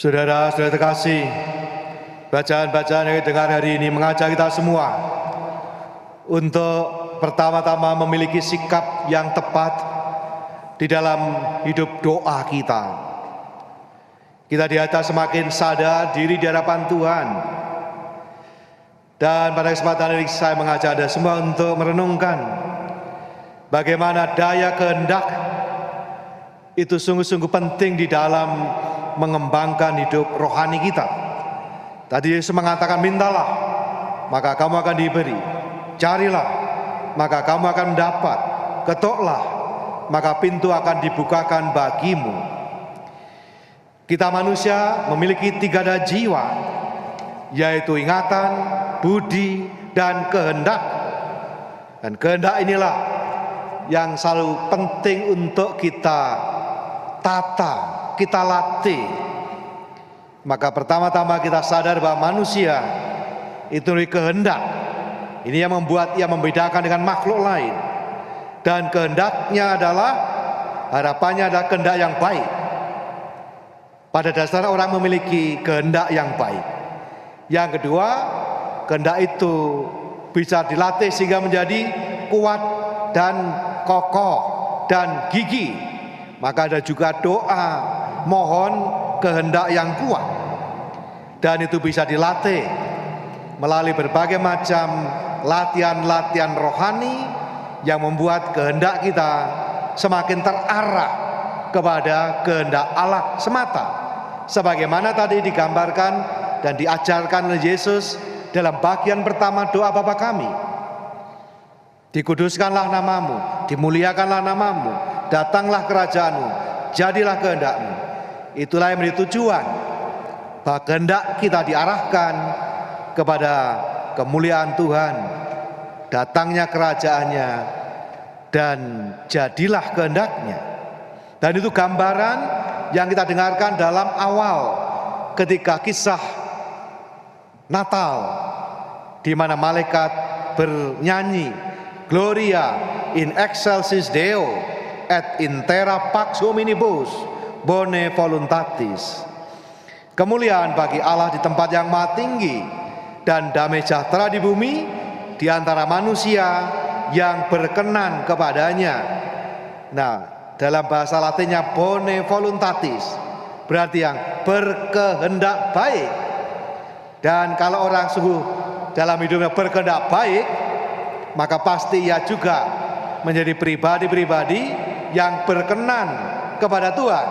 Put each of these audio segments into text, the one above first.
Saudara-saudara terkasih, bacaan-bacaan yang kita dengar hari ini mengajak kita semua untuk pertama-tama memiliki sikap yang tepat di dalam hidup doa kita. Kita di atas semakin sadar diri di hadapan Tuhan. Dan pada kesempatan ini saya mengajak Anda semua untuk merenungkan bagaimana daya kehendak itu sungguh-sungguh penting di dalam mengembangkan hidup rohani kita. Tadi Yesus mengatakan, mintalah, maka kamu akan diberi. Carilah, maka kamu akan mendapat. Ketuklah, maka pintu akan dibukakan bagimu. Kita manusia memiliki 3 daya jiwa, yaitu ingatan, budi, dan kehendak. Dan kehendak inilah yang selalu penting untuk kita tata, kita latih. Maka pertama-tama kita sadar bahwa manusia itu memiliki kehendak. Ini yang membuat ia membedakan dengan makhluk lain. Dan kehendaknya adalah, harapannya adalah kehendak yang baik. Pada dasarnya orang memiliki kehendak yang baik. Yang kedua, kehendak itu bisa dilatih sehingga menjadi kuat dan kokoh dan gigih. Maka ada juga doa mohon kehendak yang kuat, dan itu bisa dilatih melalui berbagai macam latihan-latihan rohani yang membuat kehendak kita semakin terarah kepada kehendak Allah semata, sebagaimana tadi digambarkan dan diajarkan oleh Yesus dalam bagian pertama doa Bapa kami. Dikuduskanlah namamu, dimuliakanlah namamu, datanglah kerajaanmu, jadilah kehendakmu. Itulah yang menjadi tujuan bahwa kehendak kita diarahkan kepada kemuliaan Tuhan, datangnya kerajaannya, dan jadilah kehendaknya. Dan itu gambaran yang kita dengarkan dalam awal ketika kisah Natal, di mana malaikat bernyanyi, Gloria in excelsis Deo et in terra pax hominibus bone voluntatis. Kemuliaan bagi Allah di tempat yang maha tinggi, dan damai sejahtera di bumi di antara manusia yang berkenan kepadanya. Nah, dalam bahasa Latinnya bone voluntatis, berarti yang berkehendak baik. Dan kalau orang sungguh dalam hidupnya berkehendak baik, maka pasti ia juga menjadi pribadi-pribadi yang berkenan kepada Tuhan.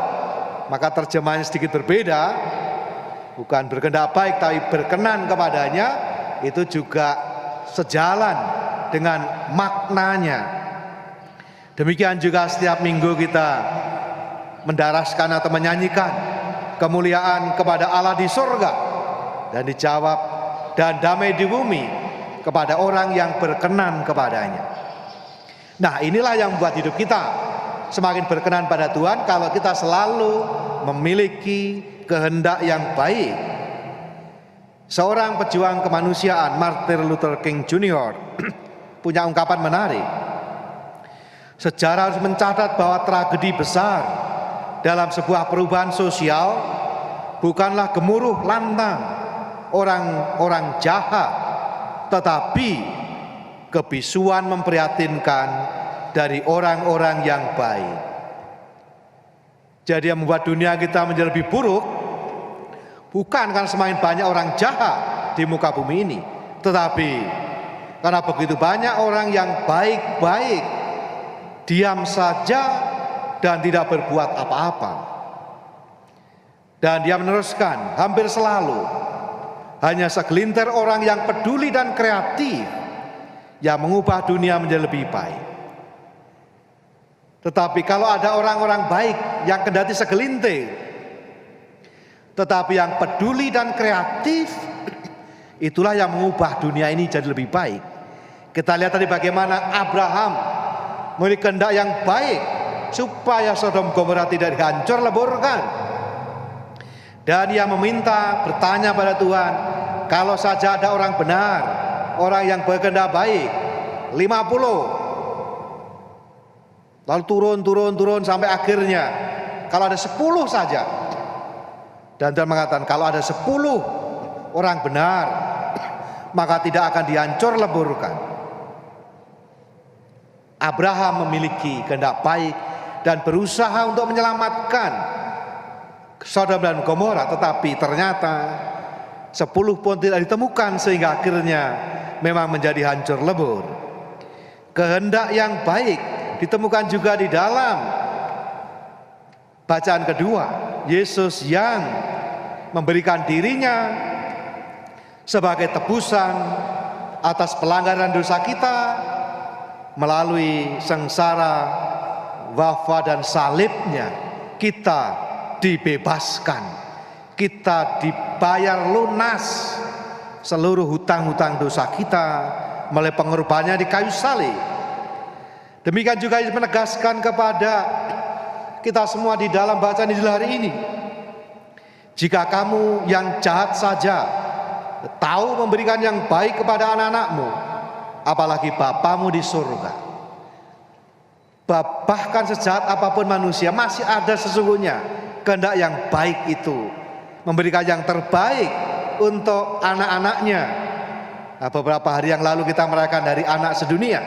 Maka terjemahannya sedikit berbeda, bukan berkehendak baik tapi berkenan kepadanya, itu juga sejalan dengan maknanya. Demikian juga setiap minggu kita mendaraskan atau menyanyikan kemuliaan kepada Allah di surga, dan dijawab, dan damai di bumi kepada orang yang berkenan kepadanya. Nah, inilah yang membuat hidup kita semakin berkenan pada Tuhan kalau kita selalu memiliki kehendak yang baik. Seorang pejuang kemanusiaan, Martin Luther King Jr. punya ungkapan menarik. Sejarah harus mencatat bahwa tragedi besar dalam sebuah perubahan sosial bukanlah gemuruh lantang orang-orang jahat, tetapi kebisuan memprihatinkan dari orang-orang yang baik. Jadi yang membuat dunia kita menjadi lebih buruk bukan karena semakin banyak orang jahat di muka bumi ini, tetapi karena begitu banyak orang yang baik-baik diam saja dan tidak berbuat apa-apa. Dan dia meneruskan, hampir selalu hanya segelintir orang yang peduli dan kreatif yang mengubah dunia menjadi lebih baik. Tetapi kalau ada orang-orang baik yang kendati segelintir, tetapi yang peduli dan kreatif, itulah yang mengubah dunia ini jadi lebih baik. Kita lihat tadi bagaimana Abraham memiliki kehendak yang baik supaya Sodom Gomora tidak dihancur leburkan. Dan ia meminta, bertanya pada Tuhan, kalau saja ada orang benar, orang yang berkehendak baik, 50, lalu turun sampai akhirnya kalau ada 10 saja, Dan Tuhan mengatakan kalau ada 10 orang benar, maka tidak akan dihancur leburkan. Abraham memiliki kehendak baik dan berusaha untuk menyelamatkan Sodom dan Gomora, tetapi ternyata 10 pun tidak ditemukan sehingga akhirnya memang menjadi hancur lebur. Kehendak yang baik ditemukan juga di dalam bacaan kedua, Yesus yang memberikan dirinya sebagai tebusan atas pelanggaran dosa kita melalui sengsara, wafat dan salibnya. Kita dibebaskan, kita dibayar lunas seluruh hutang-hutang dosa kita melalui pengorbanannya di kayu salib. Demikian juga menegaskan kepada kita semua di dalam bacaan Injil hari ini, jika kamu yang jahat saja tahu memberikan yang baik kepada anak-anakmu, apalagi Bapamu di surga. Bahkan sejahat apapun manusia, masih ada sesungguhnya kehendak yang baik itu, memberikan yang terbaik untuk anak-anaknya. Nah, beberapa hari yang lalu kita merayakan Hari Anak Sedunia.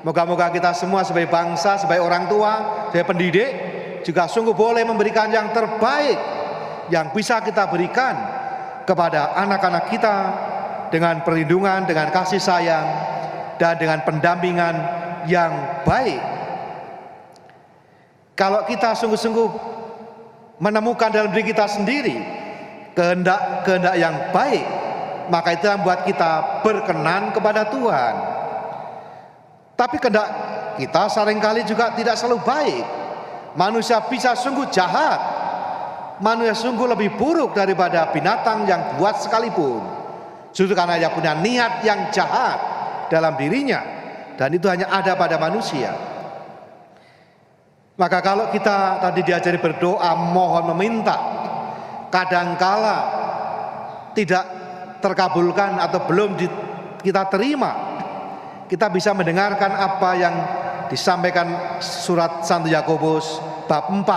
Moga-moga kita semua sebagai bangsa, sebagai orang tua, sebagai pendidik, juga sungguh boleh memberikan yang terbaik yang bisa kita berikan kepada anak-anak kita dengan perlindungan, dengan kasih sayang, dan dengan pendampingan yang baik. Kalau kita sungguh-sungguh menemukan dalam diri kita sendiri kehendak yang baik, maka itu yang membuat kita berkenan kepada Tuhan. Tapi kehendak kita seringkali juga tidak selalu baik. Manusia bisa sungguh jahat, manusia sungguh lebih buruk daripada binatang yang buat sekalipun, justru karena dia punya niat yang jahat dalam dirinya, dan itu hanya ada pada manusia. Maka kalau kita tadi diajari berdoa, mohon, meminta, kadangkala tidak terkabulkan atau belum kita terima, kita bisa mendengarkan apa yang disampaikan surat Santo Yakobus bab 4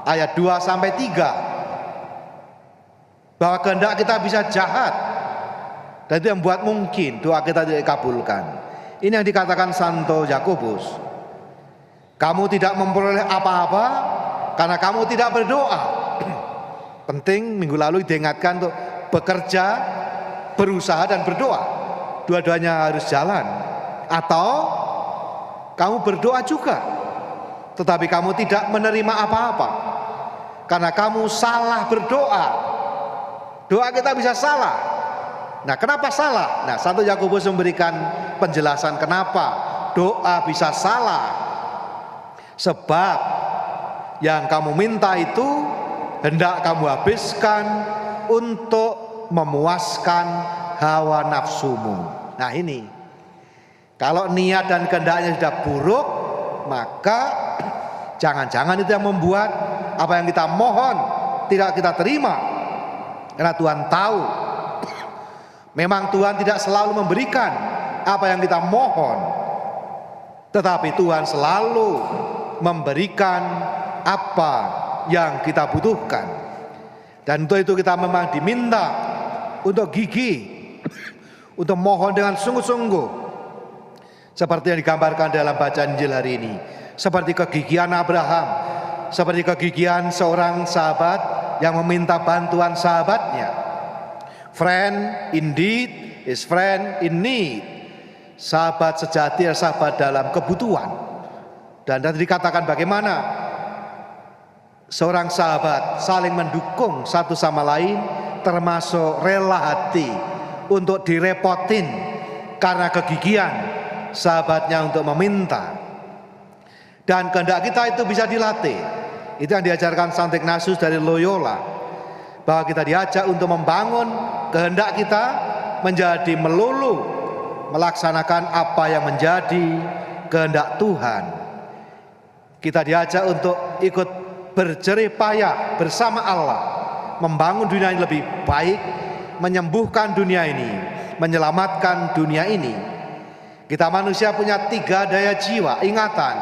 ayat 2 sampai 3, bahwa kehendak kita bisa jahat, dan itu yang membuat mungkin doa kita tidak dikabulkan. Ini yang dikatakan Santo Yakobus, kamu tidak memperoleh apa-apa karena kamu tidak berdoa. Penting, minggu lalu diingatkan untuk bekerja, berusaha dan berdoa. Dua-duanya harus jalan. Atau kamu berdoa juga, tetapi kamu tidak menerima apa-apa karena kamu salah berdoa. Doa kita bisa salah. Nah, kenapa salah? Nah, Santo Yakobus memberikan penjelasan kenapa doa bisa salah. Sebab yang kamu minta itu hendak kamu habiskan untuk memuaskan hawa nafsumu. Nah, ini kalau niat dan kehendaknya sudah buruk, maka jangan-jangan itu yang membuat apa yang kita mohon tidak kita terima. Karena Tuhan tahu memang Tuhan tidak selalu memberikan apa yang kita mohon, tetapi Tuhan selalu memberikan apa yang kita butuhkan. Dan untuk itu kita memang diminta untuk gigih, untuk mohon dengan sungguh-sungguh, seperti yang digambarkan dalam bacaan Injil hari ini, seperti kegigihan Abraham, seperti kegigihan seorang sahabat yang meminta bantuan sahabatnya. Friend indeed is friend in need. Sahabat sejati adalah sahabat dalam kebutuhan. Dan tadi dikatakan bagaimana seorang sahabat saling mendukung satu sama lain, termasuk rela hati untuk direpotin karena kegigihan sahabatnya untuk meminta. Dan kehendak kita itu bisa dilatih. Itu yang diajarkan Santo Ignatius dari Loyola, bahwa kita diajak untuk membangun kehendak kita menjadi melulu melaksanakan apa yang menjadi kehendak Tuhan. Kita diajak untuk ikut berjerih payah bersama Allah, membangun dunia yang lebih baik, menyembuhkan dunia ini, menyelamatkan dunia ini. Kita manusia punya 3 daya jiwa, ingatan,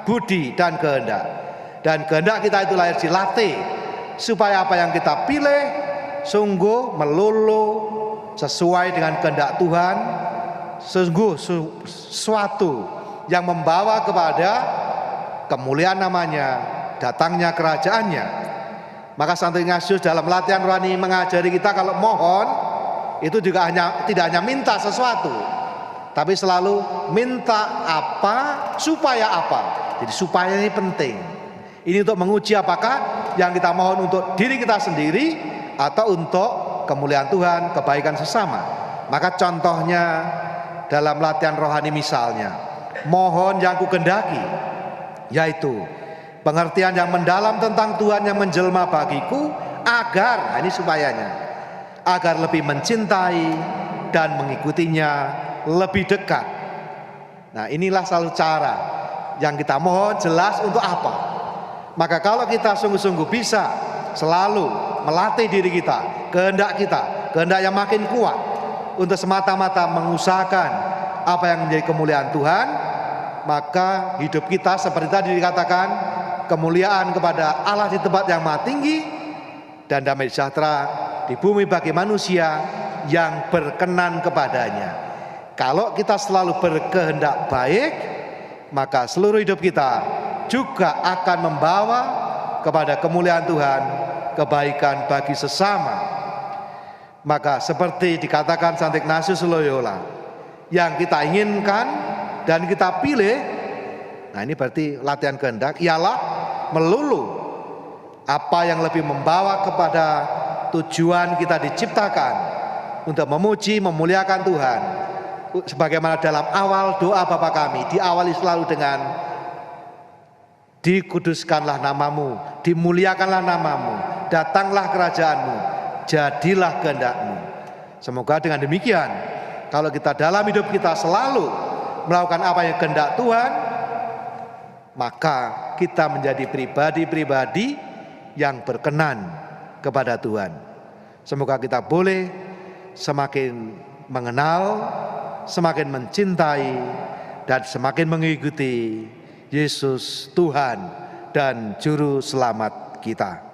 budi, dan kehendak. Dan kehendak kita itu lahir dilatih supaya apa yang kita pilih sungguh melulu sesuai dengan kehendak Tuhan, sungguh sesuatu yang membawa kepada kemuliaan namanya, datangnya kerajaannya. Maka Santo Ignatius dalam latihan rohani mengajari kita kalau mohon itu juga tidak hanya minta sesuatu, tapi selalu minta apa supaya apa. Jadi supaya ini penting. Ini untuk menguji apakah yang kita mohon untuk diri kita sendiri atau untuk kemuliaan Tuhan, kebaikan sesama. Maka contohnya dalam latihan rohani misalnya, mohon yang kukendaki, yaitu pengertian yang mendalam tentang Tuhan yang menjelma bagiku agar, ini supayanya, agar lebih mencintai dan mengikutinya lebih dekat. Nah, inilah selalu cara yang kita mohon jelas untuk apa. Maka kalau kita sungguh-sungguh bisa selalu melatih diri kita, kehendak yang makin kuat untuk semata-mata mengusahakan apa yang menjadi kemuliaan Tuhan, maka hidup kita seperti tadi dikatakan, kemuliaan kepada Allah di tempat yang maha tinggi dan damai sejahtera di bumi bagi manusia yang berkenan kepadanya. Kalau kita selalu berkehendak baik, maka seluruh hidup kita juga akan membawa kepada kemuliaan Tuhan, kebaikan bagi sesama. Maka seperti dikatakan Santo Ignatius Loyola, yang kita inginkan dan kita pilih, nah ini berarti latihan kehendak, ialah melulu apa yang lebih membawa kepada tujuan kita diciptakan untuk memuji, memuliakan Tuhan. Sebagaimana dalam awal doa Bapa kami, diawali selalu dengan dikuduskanlah namamu, dimuliakanlah namamu, datanglah kerajaanmu, jadilah kehendakmu. Semoga dengan demikian, kalau kita dalam hidup kita selalu melakukan apa yang kehendak Tuhan, maka kita menjadi pribadi-pribadi yang berkenan kepada Tuhan. Semoga kita boleh semakin mengenal, semakin mencintai, dan semakin mengikuti Yesus Tuhan dan Juru Selamat kita.